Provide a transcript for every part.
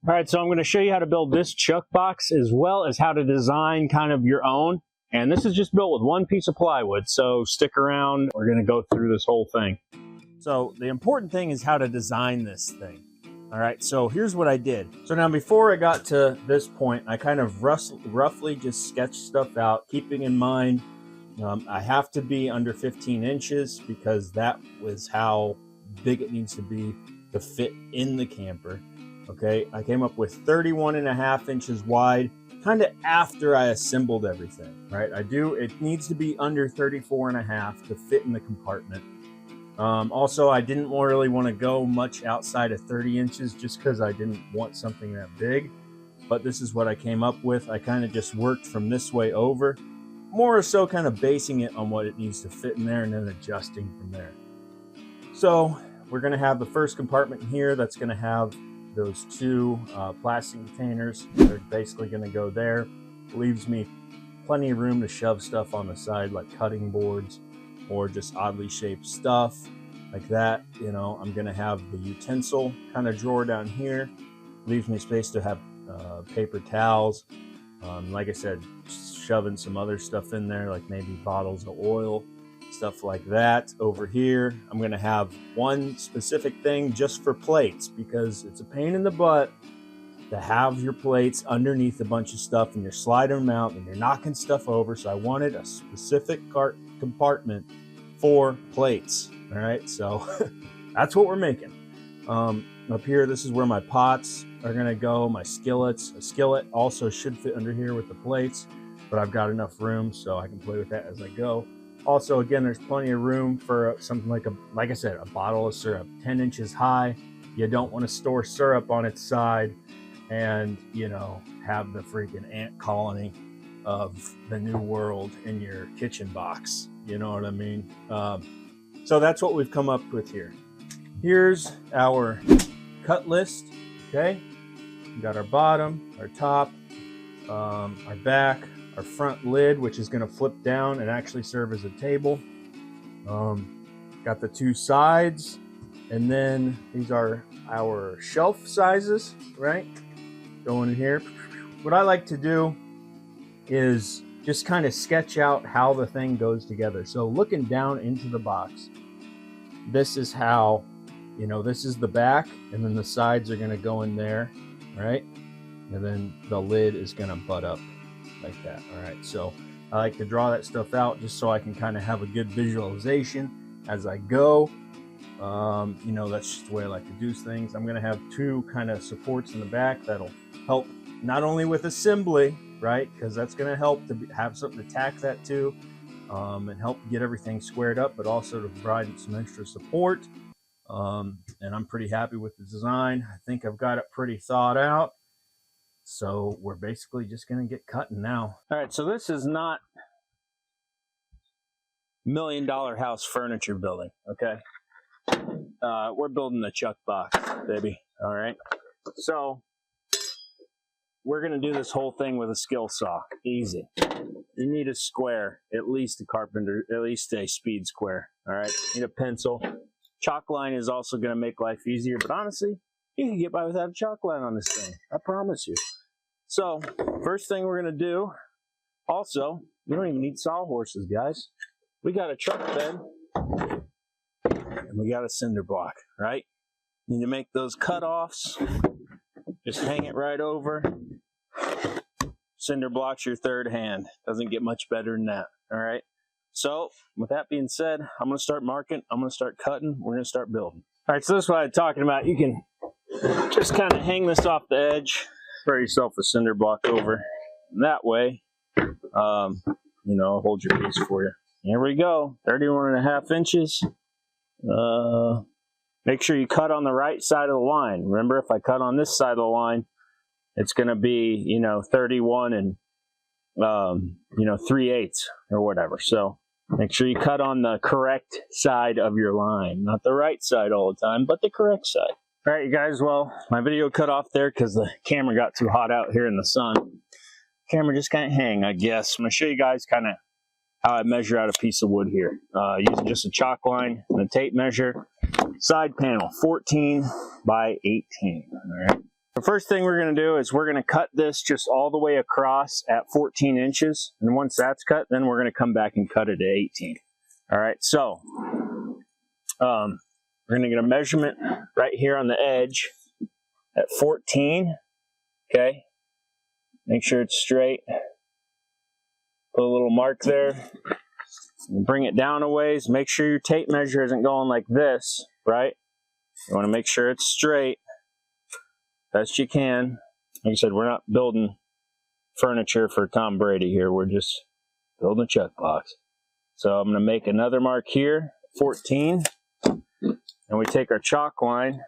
All right, so I'm going to show you how to build this chuck box as well as how to design kind of your own. And this is just built with one piece of plywood, so stick around. We're going to go through this whole thing. So the important thing is how to design this thing. All right, so here's what I did. So now before I got to this point, I kind of roughly just sketched stuff out, keeping in mind I have to be under 15 inches because that was how big it needs to be to fit in the camper. Okay, I came up with 31.5 inches wide, kind of after I assembled everything, right? It needs to be under 34.5 to fit in the compartment. Also, I didn't really want to go much outside of 30 inches just because I didn't want something that big. But this is what I came up with. I kind of just worked from this way over, more or so kind of basing it on what it needs to fit in there and then adjusting from there. So we're going to have the first compartment here that's going to have those two plastic containers. They're basically going to go there. Leaves me plenty of room to shove stuff on the side like cutting boards or just oddly shaped stuff like that. You know, I'm going to have the utensil kind of drawer down here. Leaves me space to have paper towels. Like I said, shoving some other stuff in there like maybe bottles of oil, stuff like that. Over here I'm going to have one specific thing just for plates because it's a pain in the butt to have your plates underneath a bunch of stuff and you're sliding them out and you're knocking stuff over. So I wanted a specific compartment for plates. All right, so that's what we're making. Up here, this is where my pots are going to go, my skillets. A skillet also should fit under here with the plates, but I've got enough room so I can play with that as I go. Also, again, there's plenty of room for something like I said, a bottle of syrup, 10 inches high. You don't want to store syrup on its side and, you know, have the freaking ant colony of the new world in your kitchen box. You know what I mean? So that's what we've come up with here. Here's our cut list, okay? We got our bottom, our top, our back, our front lid, which is going to flip down and actually serve as a table. Got the two sides, and then these are our shelf sizes, right? Going in here. What I like to do is just kind of sketch out how the thing goes together. So looking down into the box, this is how, you know, this is the back, and then the sides are going to go in there, right? And then the lid is going to butt up like that. All right, so I like to draw that stuff out just so I can kind of have a good visualization as I go. You know, that's just the way I like to do things. I'm going to have two kind of supports in the back that'll help not only with assembly, right, because that's going to help to have something to tack that to and help get everything squared up, but also to provide some extra support. And I'm pretty happy with the design. I think I've got it pretty thought out. So we're basically just going to get cutting now. All right, so this is not $1 million house furniture building, okay? We're building the chuck box, baby, all right? So we're going to do this whole thing with a skill saw, easy. You need a square, at least a speed square, all right? You need a pencil. Chalk line is also going to make life easier, but honestly, you can get by without a chalk line on this thing. I promise you. So, first thing we're going to do, also, we don't even need sawhorses, guys. We got a truck bed, and we got a cinder block, right? You need to make those cutoffs. Just hang it right over. Cinder block's your third hand. Doesn't get much better than that, all right? So, with that being said, I'm going to start marking. I'm going to start cutting. We're going to start building. All right, so this is what I'm talking about. You can just kind of hang this off the edge, throw yourself a cinder block over. That way, you know, hold your piece for you. Here we go, 31.5 inches. Make sure you cut on the right side of the line. Remember, if I cut on this side of the line, it's going to be, you know, 31 and, you know, 3/8 or whatever. So make sure you cut on the correct side of your line. Not the right side all the time, but the correct side. All right, you guys, well, my video cut off there because the camera got too hot out here in the sun. Camera just can't hang, I guess. I'm going to show you guys kind of how I measure out a piece of wood here. Using just a chalk line and a tape measure. Side panel, 14 by 18. All right. The first thing we're going to do is we're going to cut this just all the way across at 14 inches. And once that's cut, then we're going to come back and cut it at 18. All right, so we're going to get a measurement right here on the edge at 14. Okay, make sure it's straight. Put a little mark there. Bring it down a ways. Make sure your tape measure isn't going like this, right? You want to make sure it's straight best you can. Like I said, we're not building furniture for Tom Brady here. We're just building a chuck box. So I'm going to make another mark here, 14. And we take our chalk line,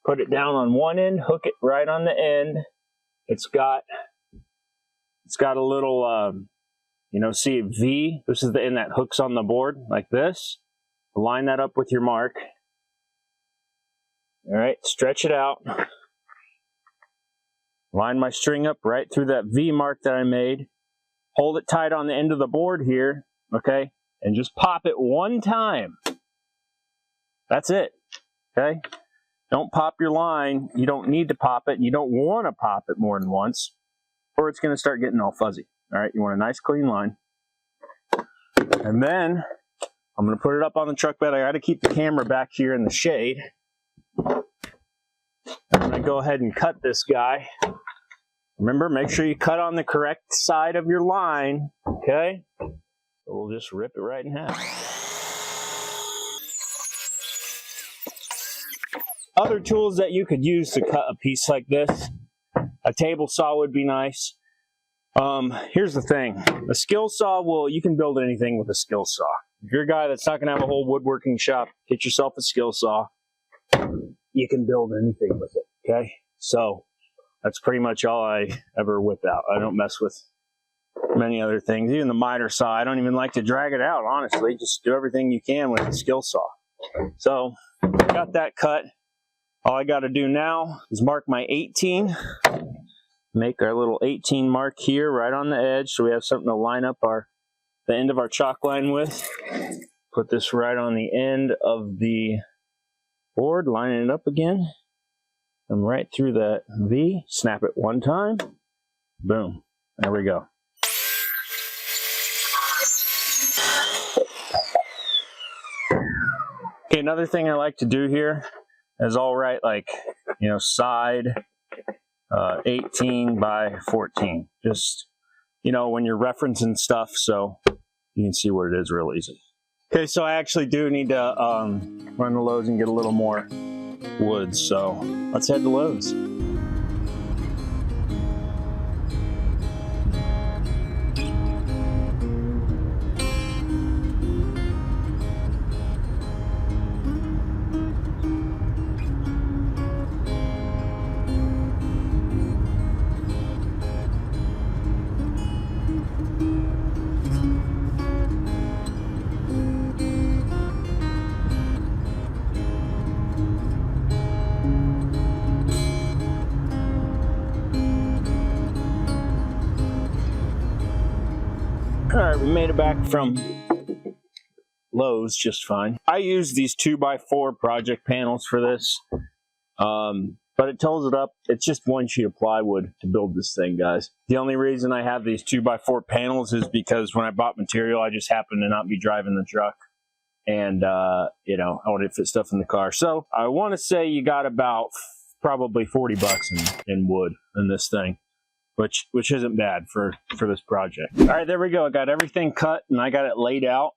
put it down on one end, hook it right on the end. It's got a little, you know, see a V? This is the end that hooks on the board like this. Line that up with your mark. All right, stretch it out. Line my string up right through that V mark that I made. Hold it tight on the end of the board here, okay? And just pop it one time. That's it, okay? Don't pop your line. You don't need to pop it. You don't want to pop it more than once, or it's going to start getting all fuzzy. All right, you want a nice clean line. And then I'm going to put it up on the truck bed. I got to keep the camera back here in the shade. I'm going to go ahead and cut this guy. Remember, make sure you cut on the correct side of your line, okay? So we'll just rip it right in half. Other tools that you could use to cut a piece like this, a table saw would be nice. Here's the thing. A skill saw, well, you can build anything with a skill saw. If you're a guy that's not going to have a whole woodworking shop, get yourself a skill saw. You can build anything with it, okay? So that's pretty much all I ever whip out. I don't mess with many other things. Even the miter saw, I don't even like to drag it out, honestly. Just do everything you can with the skill saw. So, got that cut. All I got to do now is mark my 18. Make our little 18 mark here right on the edge so we have something to line up the end of our chalk line with. Put this right on the end of the board, lining it up again. Come right through that V, snap it one time, boom, there we go. Okay, another thing I like to do here is all right, like, you know, side 18 by 14. Just, you know, when you're referencing stuff so you can see what it is real easy. Okay, so I actually do need to run to Lowe's and get a little more wood, so let's head to Lowe's. All right, we made it back from Lowe's just fine. I use these 2x4 project panels for this, but it tolls it up. It's just one sheet of plywood to build this thing, guys. The only reason I have these 2x4 panels is because when I bought material, I just happened to not be driving the truck, and you know, I wanted to fit stuff in the car. So I want to say you got about probably 40 bucks in wood in this thing. Which isn't bad for this project. All right, there we go. I got everything cut and I got it laid out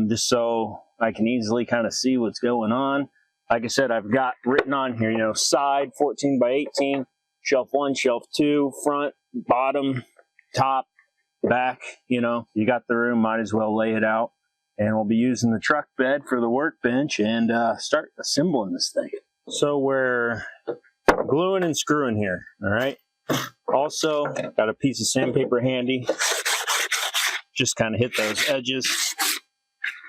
just so I can easily kind of see what's going on. Like I said, I've got written on here, you know, side 14 by 18, shelf 1, shelf 2, front, bottom, top, back. You know, you got the room, might as well lay it out. And we'll be using the truck bed for the workbench and start assembling this thing. So we're gluing and screwing here, all right? Also, got a piece of sandpaper handy. Just kind of hit those edges.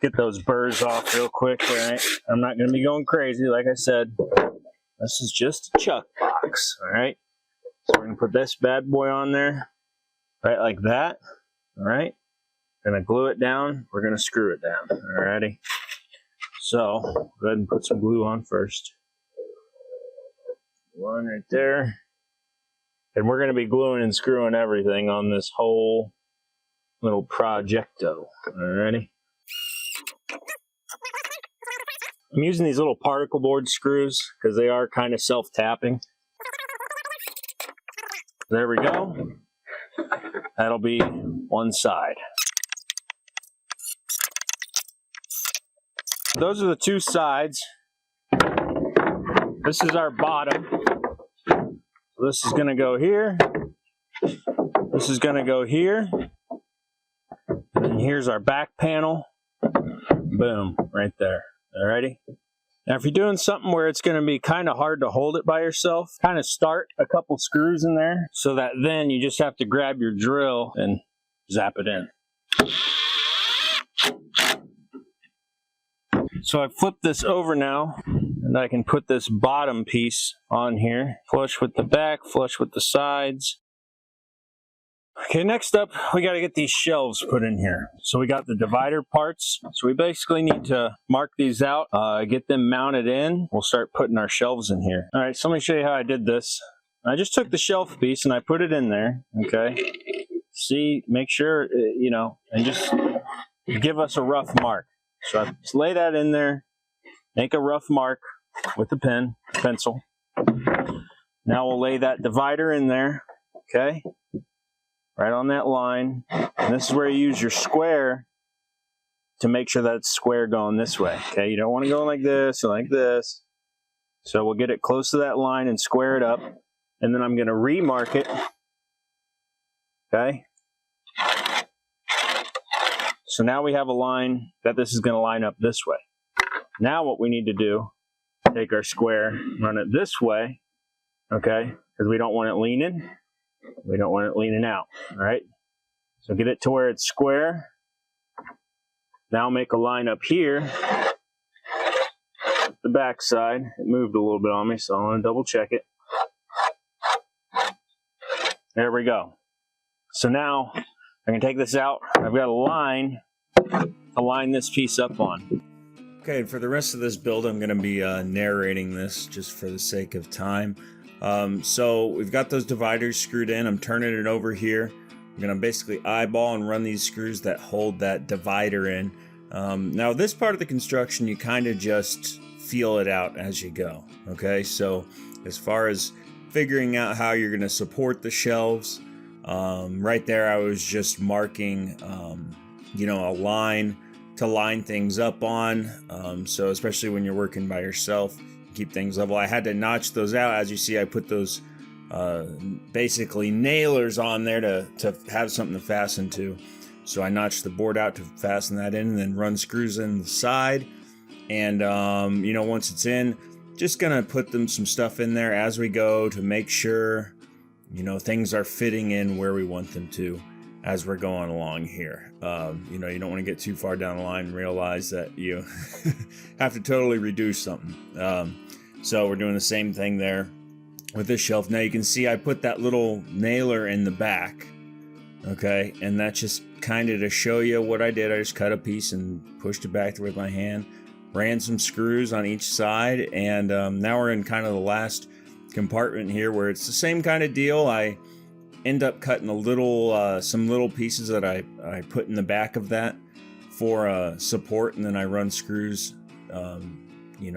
Get those burrs off real quick, all right? I'm not going to be going crazy, like I said. This is just a chuck box, all right? So we're going to put this bad boy on there, right like that, all right? Going to glue it down. We're going to screw it down, all righty? So, go ahead and put some glue on first. One right there. And we're going to be gluing and screwing everything on this whole little projecto. Alrighty. I'm using these little particle board screws because they are kind of self-tapping. There we go. That'll be one side. Those are the two sides. This is our bottom. This is going to go here. This is going to go here. And here's our back panel. Boom, right there. Alrighty. Now, if you're doing something where it's going to be kind of hard to hold it by yourself, kind of start a couple screws in there so that then you just have to grab your drill and zap it in. So I flipped this over now, and I can put this bottom piece on here, flush with the back, flush with the sides. Okay, next up, we got to get these shelves put in here. So we got the divider parts. So we basically need to mark these out, get them mounted in. We'll start putting our shelves in here. All right, so let me show you how I did this. I just took the shelf piece and I put it in there, okay? See, make sure, and just give us a rough mark. So I just lay that in there, make a rough mark with a pencil. Now we'll lay that divider in there, okay? Right on that line. And this is where you use your square to make sure that it's square going this way, okay? You don't want to go like this or like this. So we'll get it close to that line and square it up. And then I'm going to remark it, okay? So now we have a line that this is going to line up this way. Now what we need to do, take our square, run it this way, okay? Because we don't want it leaning. We don't want it leaning out, all right? So get it to where it's square. Now make a line up here. The back side, it moved a little bit on me, so I want to double check it. There we go. So now I can take this out. I've got a line to line this piece up on. Okay, for the rest of this build, I'm going to be narrating this just for the sake of time. So we've got those dividers screwed in. I'm turning it over here. I'm going to basically eyeball and run these screws that hold that divider in. Now this part of the construction, you kind of just feel it out as you go. Okay, so as far as figuring out how you're going to support the shelves, right there I was just marking, a line to line things up on. So especially when you're working by yourself, keep things level. I had to notch those out. As you see, I put those basically nailers on there to have something to fasten to. So I notched the board out to fasten that in and then run screws in the side. And, once it's in, just going to put some stuff in there as we go to make sure, things are fitting in where we want them to as we're going along here. You don't want to get too far down the line and realize that you have to totally redo something. So we're doing the same thing there with this shelf. Now you can see I put that little nailer in the back, okay? And that's just kind of to show you what I did. I just cut a piece and pushed it back with my hand, ran some screws on each side, and now we're in kind of the last compartment here where it's the same kind of deal. I end up cutting some little pieces that I put in the back of that for support, and then I run screws,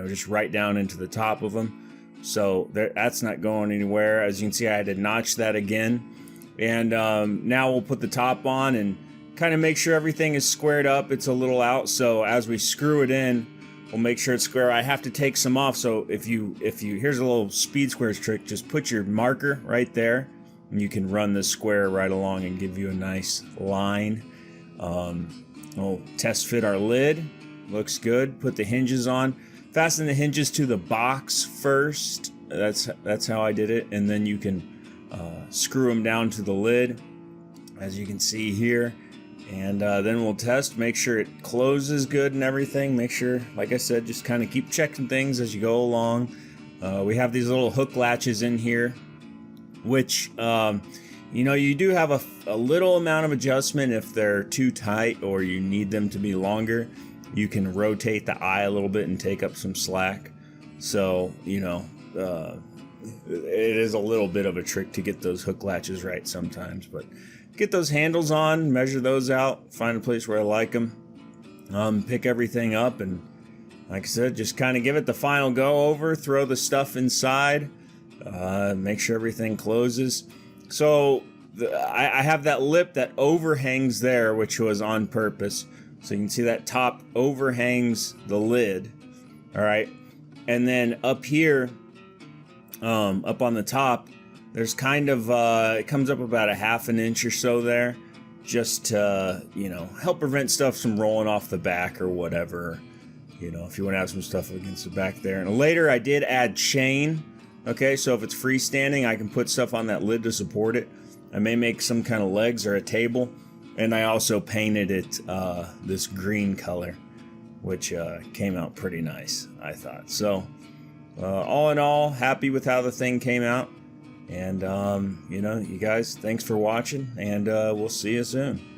just right down into the top of them. So that's not going anywhere. As you can see, I had to notch that again. And now we'll put the top on and kind of make sure everything is squared up. It's a little out, so as we screw it in, we'll make sure it's square. I have to take some off, so if you here's a little speed squares trick. Just put your marker right there, and you can run the square right along and give you a nice line. We'll test fit our lid. Looks good. Put the hinges on. Fasten the hinges to the box first. That's how I did it, and then you can screw them down to the lid, as you can see here. And then we'll test, make sure it closes good and everything. Make sure, like I said, just kind of keep checking things as you go along. We have these little hook latches in here, which, you do have a little amount of adjustment if they're too tight or you need them to be longer. You can rotate the eye a little bit and take up some slack. So, it is a little bit of a trick to get those hook latches right sometimes, but get those handles on, measure those out, find a place where I like them, pick everything up, and like I said, just kind of give it the final go over, throw the stuff inside, make sure everything closes. So I have that lip that overhangs there, which was on purpose. So you can see that top overhangs the lid. All right. And then up here, up on the top, there's kind of, it comes up about a ½ an inch or so there, just to, you know, help prevent stuff from rolling off the back or whatever. You know, if you want to have some stuff against the back there. And later I did add chain. Okay, so if it's freestanding, I can put stuff on that lid to support it. I may make some kind of legs or a table. And I also painted it this green color, which came out pretty nice, I thought. So, all in all, happy with how the thing came out. And, you know, you guys, thanks for watching, and we'll see you soon.